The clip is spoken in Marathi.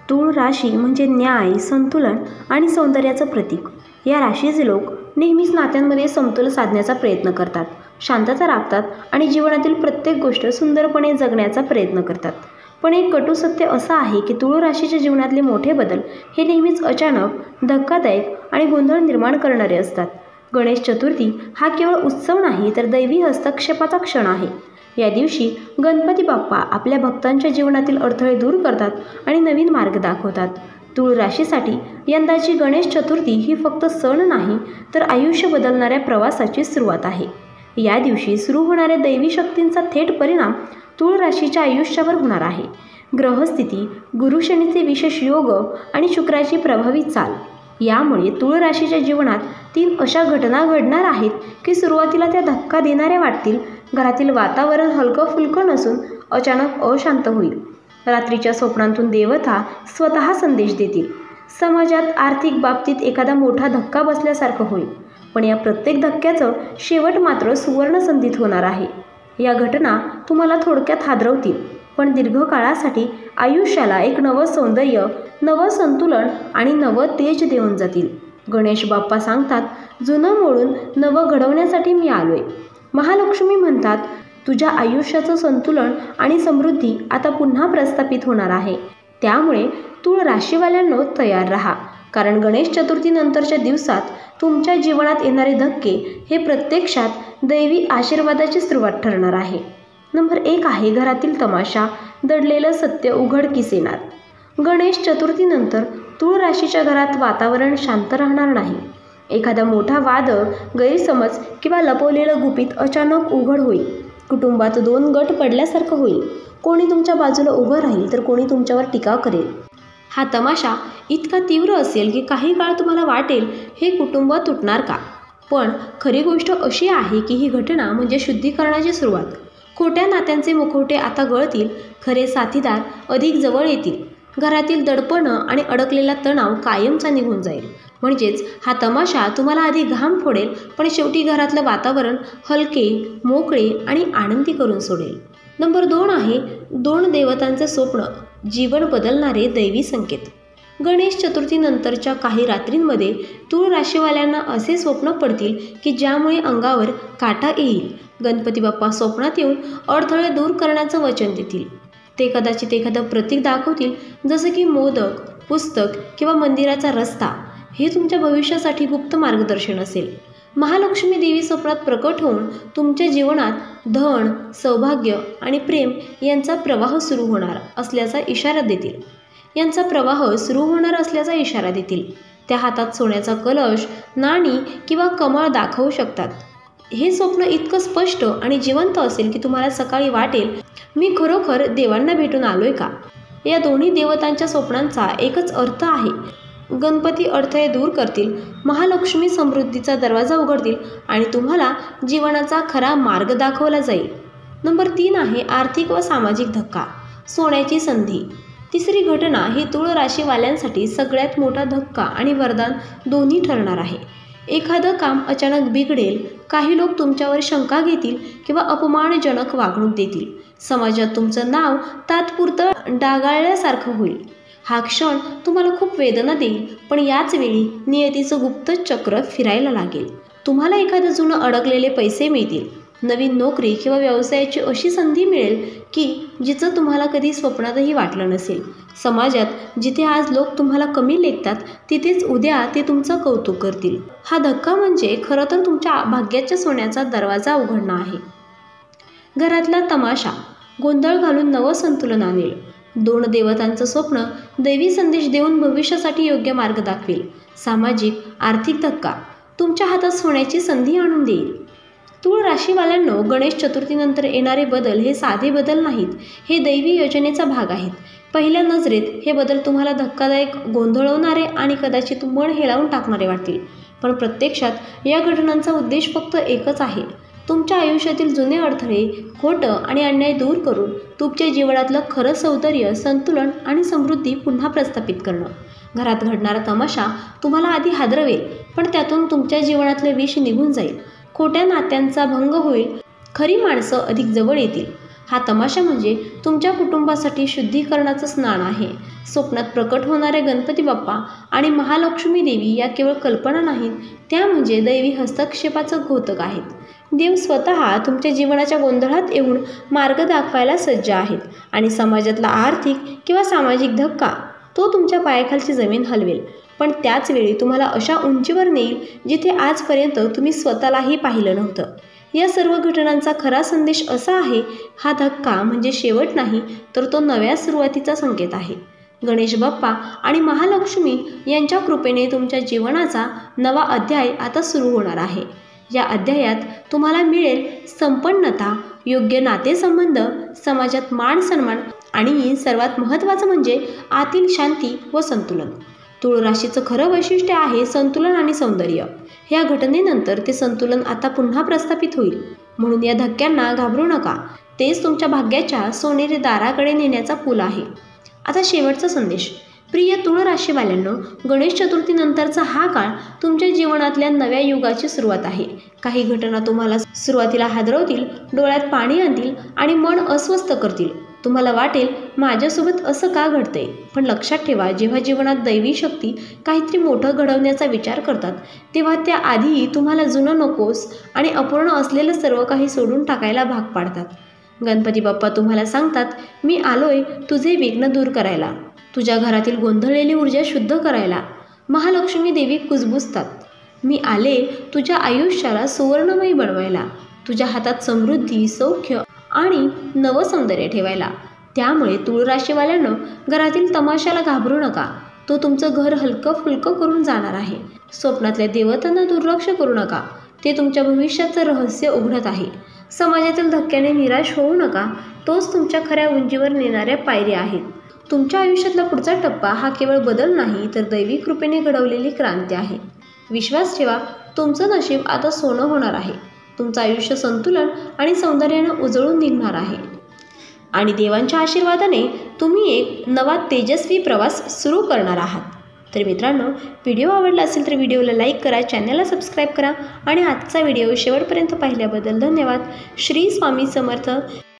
तूळ राशी म्हणजे न्याय, संतुलन आणि सौंदर्याचं प्रतीक. या राशीचे लोक नेहमीच नात्यांमध्ये समतोल साधण्याचा प्रयत्न करतात, शांतता राखतात आणि जीवनातील प्रत्येक गोष्ट सुंदरपणे जगण्याचा प्रयत्न करतात. पण एक कटू सत्य असं आहे की तूळ राशीच्या जीवनातले मोठे बदल हे नेहमीच अचानक, धक्कादायक आणि गोंधळ निर्माण करणारे असतात. गणेश चतुर्थी हा केवळ उत्सव नाही तर दैवी हस्तक्षेपाचा क्षण आहे. या दिवशी गणपती बाप्पा आपल्या भक्तांच्या जीवनातील अडथळे दूर करतात आणि नवीन मार्ग दाखवतात. तूळ राशीसाठी यंदाची गणेश चतुर्थी ही फक्त सण नाही तर आयुष्य बदलणाऱ्या प्रवासाची सुरुवात आहे. या दिवशी सुरू होणाऱ्या दैवी शक्तींचा थेट परिणाम तूळ राशीच्या आयुष्यावर होणार आहे. ग्रहस्थिती, गुरुशनीचे विशेष योग आणि शुक्राची प्रभावी चाल यामुळे तूळ राशीच्या जीवनात 3 अशा घटना घडणार आहेत की सुरुवातीला त्या धक्का देणाऱ्या वाटतील. घरातील वातावरण हलकं फुलकं नसून अचानक अशांत होईल. रात्रीच्या स्वप्नांतून देवता स्वतः संदेश देतील. समाजात आर्थिक बाबतीत एखादा मोठा धक्का बसल्यासारखं होईल. पण या प्रत्येक धक्क्याचं शेवट मात्र सुवर्ण संधीत होणार आहे. या घटना तुम्हाला थोडक्यात हादरवतील पण दीर्घकाळासाठी आयुष्याला एक नवं सौंदर्य, नवं संतुलन आणि नवं तेज देऊन जातील. गणेश बाप्पा सांगतात, जुनं मोडून नवं घडवण्यासाठी मी आलोय. महालक्ष्मी म्हणतात, तुझ्या आयुष्याचं संतुलन आणि समृद्धी आता पुन्हा प्रस्थापित होणार आहे. त्यामुळे तूळ राशीवाल्यांनो तयार राहा, कारण गणेश चतुर्थीनंतरच्या दिवसात तुमच्या जीवनात येणारे धक्के हे प्रत्यक्षात दैवी आशीर्वादाची सुरुवात ठरणार आहे. नंबर 1 आहे घरातील तमाशा, दडलेलं सत्य उघडकीस येणार. गणेश चतुर्थीनंतर तूळ राशीच्या घरात वातावरण शांत राहणार नाही. एखादा मोठा वाद, गैरसमज किंवा लपवलेलं गुपित अचानक उघड होईल. कुटुंबात 2 गट पडल्यासारखं होईल. कोणी तुमच्या बाजूला उभं राहील तर कोणी तुमच्यावर टीका करेल. हा तमाशा इतका तीव्र असेल की काही काळ तुम्हाला वाटेल हे कुटुंब तुटणार का. पण खरी गोष्ट अशी आहे की ही घटना म्हणजे शुद्धीकरणाची सुरुवात. खोट्या नात्यांचे मुखवटे आता गळतील, खरे साथीदार अधिक जवळ येतील. घरातील दडपणं आणि अडकलेला तणाव कायमचा निघून जाईल. म्हणजेच हा तमाशा तुम्हाला आधी घाम फोडेल पण शेवटी घरातलं वातावरण हलके, मोकळे आणि आनंदी करून सोडेल. नंबर 2 आहे 2 देवतांचं स्वप्न, जीवन बदलणारे दैवी संकेत. गणेश चतुर्थीनंतरच्या काही रात्रींमध्ये तूळ राशीवाल्यांना असे स्वप्न पडतील की ज्यामुळे अंगावर काटा येईल. गणपती बाप्पा स्वप्नात येऊन अडथळे दूर करण्याचं वचन देतील. ते कदाचित एखादं प्रतीक दाखवतील, जसं की मोदक, पुस्तक किंवा मंदिराचा रस्ता. हे तुमच्या भविष्यासाठी गुप्त मार्गदर्शन असेल. महालक्ष्मी देवी स्वप्नात प्रकट होऊन तुमच्या जीवनात धन, सौभाग्य आणि प्रेम यांचा प्रवाह सुरू होणार असल्याचा इशारा देतील. त्या हातात सोन्याचा कलश, नाणी किंवा कमळ दाखवू शकतात. हे स्वप्न इतकं स्पष्ट आणि जिवंत असेल की तुम्हाला सकाळी वाटेल, मी खरोखर देवांना भेटून आलोय का. या दोन्ही देवतांच्या स्वप्नांचा एकच अर्थ आहे, गणपती अडथळे दूर करतील, महालक्ष्मी समृद्धीचा दरवाजा उघडतील आणि तुम्हाला जीवनाचा खरा मार्ग दाखवला जाईल. नंबर 3 आहे आर्थिक व सामाजिक धक्का, सोन्याची संधी. तिसरी घटना ही तूळ राशीवाल्यांसाठी सगळ्यात मोठा धक्का आणि वरदान दोन्ही ठरणार आहे. एखादं काम अचानक बिघडेल, काही लोक तुमच्यावर शंका घेतील किंवा अपमानजनक वागणूक देतील. समाजात तुमचं नाव तात्पुरतं डागाळल्यासारखं होईल. हा क्षण तुम्हाला खूप वेदना देईल, पण याच वेळी नियतीचं गुप्त चक्र फिरायला लागेल. तुम्हाला एखादं जुनं अडकलेले पैसे मिळतील. नवीन नोकरी किंवा व्यवसायाची अशी संधी मिळेल की जिचं तुम्हाला कधी स्वप्नातही वाटलं नसेल. समाजात जिथे आज लोक तुम्हाला कमी लेखतात तिथेच उद्या ते तुमचं कौतुक करतील. हा धक्का म्हणजे खरं तर तुमच्या भाग्याच्या सोन्याचा दरवाजा उघडणं आहे. घरातला तमाशा गोंधळ घालून नवं संतुलन आणेल. 2 देवतांचं स्वप्न दैवी संदेश देऊन भविष्यासाठी योग्य मार्ग दाखवेल. सामाजिक, आर्थिक धक्का तुमच्या हातात सोन्याची संधी आणून देईल. तूळ राशीवाल्यांनो, गणेश चतुर्थीनंतर येणारे बदल हे साधे बदल नाहीत, हे दैवी योजनेचा भाग आहेत. पहिल्या नजरेत हे बदल तुम्हाला धक्कादायक, गोंधळवणारे आणि कदाचित मन हेलावून टाकणारे वाटतील. पण प्रत्यक्षात या घटनांचा उद्देश फक्त एकच आहे, तुमच्या आयुष्यातील जुने अडथळे, खोटं आणि अन्याय दूर करून तुमच्या जीवनातलं खरं सौंदर्य, संतुलन आणि समृद्धी पुन्हा प्रस्थापित करणं. घरात घडणारा तमाशा तुम्हाला आधी हादरवेल, पण त्यातून तुमच्या जीवनातले विष निघून जाईल. खोट्या नात्यांचा भंग होईल, खरी माणसं अधिक जवळ येतील. हा तमाशा म्हणजे तुमच्या कुटुंबासाठी शुद्धीकरणाचं स्नान आहे. स्वप्नात प्रकट होणारे गणपती बाप्पा आणि महालक्ष्मी देवी या केवळ कल्पना नाहीत, त्या म्हणजे दैवी हस्तक्षेपाचं द्योतक आहेत. देव स्वतः तुमच्या जीवनाच्या गोंधळात येऊन मार्ग दाखवायला सज्ज आहेत आणि समाजातला आर्थिक किंवा सामाजिक धक्का तो तुमच्या पायाखालची जमीन हलवेल, पण त्याच वेळी तुम्हाला अशा उंचीवर नेईल जिथे आजपर्यंत तुम्ही स्वतःलाही पाहिलं नव्हतं. या सर्व घटनांचा खरा संदेश असा आहे, हा धक्का म्हणजे शेवट नाही, तर तो नव्या सुरुवातीचा संकेत आहे. गणेश बाप्पा आणि महालक्ष्मी यांच्या कृपेने तुमच्या जीवनाचा नवा अध्याय आता सुरू होणार आहे. या अध्यायात तुम्हाला मिळेल संपन्नता, योग्य नातेसंबंध, समाजात मान सन्मान आणि सर्वात महत्त्वाचं म्हणजे आतील शांती व संतुलन. तुळ राशीचं खरं वैशिष्ट्य आहे संतुलन आणि सौंदर्य. ह्या घटनेनंतर ते संतुलन आता पुन्हा प्रस्थापित होईल, म्हणून या धक्क्यांना घाबरू नका. तेच तुमच्या भाग्याच्या सोनेरी दाराकडे नेण्याचा पूल आहे. आता शेवटचा संदेश. प्रिय तुळ राशीवाल्यांनो, गणेश चतुर्थीनंतरचा हा काळ तुमच्या जीवनातल्या नव्या युगाची सुरुवात आहे. काही घटना तुम्हाला सुरुवातीला हादरवतील, डोळ्यात पाणी आणतील आणि मन अस्वस्थ करतील. तुम्हाला वाटेल माझ्यासोबत असं का घडतंय, पण लक्षात ठेवा, जेव्हा जीवनात दैवी शक्ती काहीतरी मोठं घडवण्याचा विचार करतात, तेव्हा त्या आधी तुम्हाला जुनं नकोस आणि अपूर्ण असलेलं सर्व काही सोडून टाकायला भाग पाडतात. गणपती बाप्पा तुम्हाला सांगतात, मी आलोय तुझे विघ्न दूर करायला, तुझ्या घरातील गोंधळलेली ऊर्जा शुद्ध करायला. महालक्ष्मी देवी कुजबुजतात, मी आले तुझ्या आयुष्याला सुवर्णमयी बनवायला, तुझ्या हातात समृद्धी, सौख्य आणि नवं सौंदर्य ठेवायला. त्यामुळे तुळ राशीवाल्यांनो, घरातील तमाशाला घाबरू नका. तो तुमचं घर हलकं फुलकं करून जाणार आहे. स्वप्नातल्या देवतांना दुर्लक्ष करू नका, ते तुमच्या भविष्याचं रहस्य उघडत आहे. समाजातील धक्क्याने निराश होऊ नका, तोच तुमच्या खऱ्या उंचीवर नेणाऱ्या पायऱ्या आहेत. तुमच्या आयुष्यातला पुढचा टप्पा हा केवळ बदल नाही, तर दैवी कृपेने घडवलेली क्रांती आहे. विश्वास ठेवा, तुमचं नशीब आता सोनं होणार आहे. तुमचं आयुष्य संतुलन आणि सौंदर्यानं उजळून निघणार आहे आणि देवांच्या आशीर्वादाने तुम्ही एक नवा तेजस्वी प्रवास सुरू करणार आहात. तर मित्रांनो, व्हिडिओ आवडला असेल तर व्हिडिओला लाईक करा, चॅनलला सबस्क्राईब करा आणि आजचा व्हिडिओ शेवटपर्यंत पाहिल्याबद्दल धन्यवाद. श्री स्वामी समर्थ.